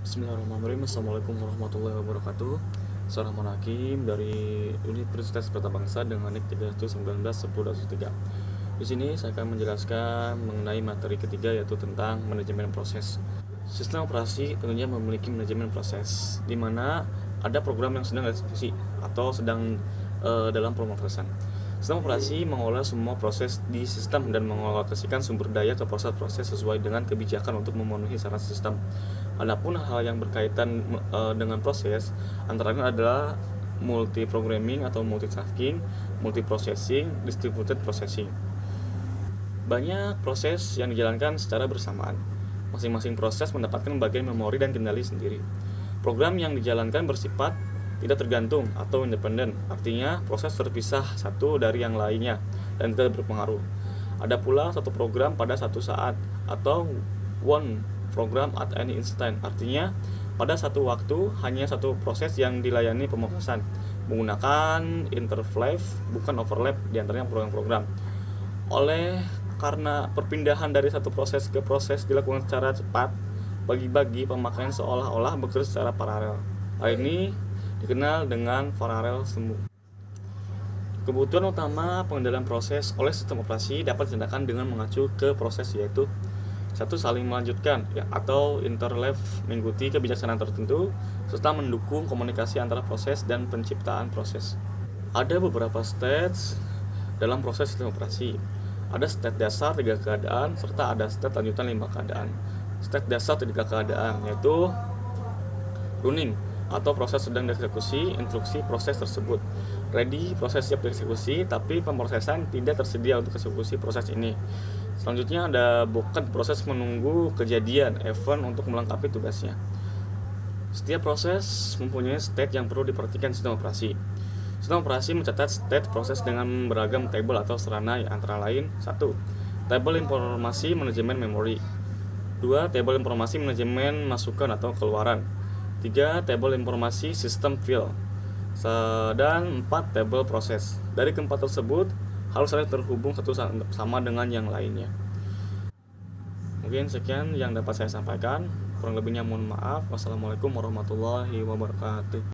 Bismillahirrahmanirrahim. Assalamualaikum warahmatullahi wabarakatuh. Seorang Hakim dari Universitas Pertabangsa dengan NIK 31910-3. Di sini saya akan menjelaskan mengenai materi ketiga, yaitu tentang manajemen proses. Sistem operasi tentunya memiliki manajemen proses, di mana ada program yang sedang dieksekusi atau sedang dalam pemrosesan. Sistem operasi mengolah semua proses di sistem dan mengalokasikan sumber daya ke proses-proses sesuai dengan kebijakan untuk memenuhi syarat sistem. Adapun hal yang berkaitan dengan proses antara lain adalah multi-programming atau multitasking, multi-processing, distributed processing. Banyak proses yang dijalankan secara bersamaan. Masing-masing proses mendapatkan bagian memori dan kendali sendiri. Program yang dijalankan bersifat tidak tergantung atau independen, artinya proses terpisah satu dari yang lainnya dan tidak berpengaruh. Ada pula satu program pada satu saat atau one program at any instant, artinya pada satu waktu hanya satu proses yang dilayani pemrosesan menggunakan interleave bukan overlap di antaranya program-program. Karena perpindahan dari satu proses ke proses dilakukan secara cepat, bagi-bagi pemakaian seolah-olah bekerja secara paralel. Hal ini dikenal dengan paralel semu. Kebutuhan utama pengendalian proses oleh sistem operasi dapat ditindakan dengan mengacu ke proses, yaitu satu, saling melanjutkan atau interleave mengikuti kebijaksanaan tertentu serta mendukung komunikasi antara proses dan penciptaan proses. Ada beberapa stage dalam proses sistem operasi. Ada state dasar 3 keadaan serta ada state lanjutan 5 keadaan. State dasar 3 keadaan yaitu running atau proses sedang dieksekusi, instruksi proses tersebut. Ready, proses siap dieksekusi tapi pemrosesan tidak tersedia untuk eksekusi proses ini. Selanjutnya ada bucket, proses menunggu kejadian event untuk melengkapi tugasnya. Setiap proses mempunyai state yang perlu diperhatikan sistem operasi. Sistem operasi mencatat state proses dengan beragam table atau sarana, antara lain 1. Table informasi manajemen memori. 2. Table informasi manajemen masukan atau keluaran. 3. Table informasi sistem field. Dan 4. Table proses. Dari keempat tersebut harus saling terhubung satu sama dengan yang lainnya. Mungkin sekian yang dapat saya sampaikan. Kurang lebihnya mohon maaf. Wassalamualaikum warahmatullahi wabarakatuh.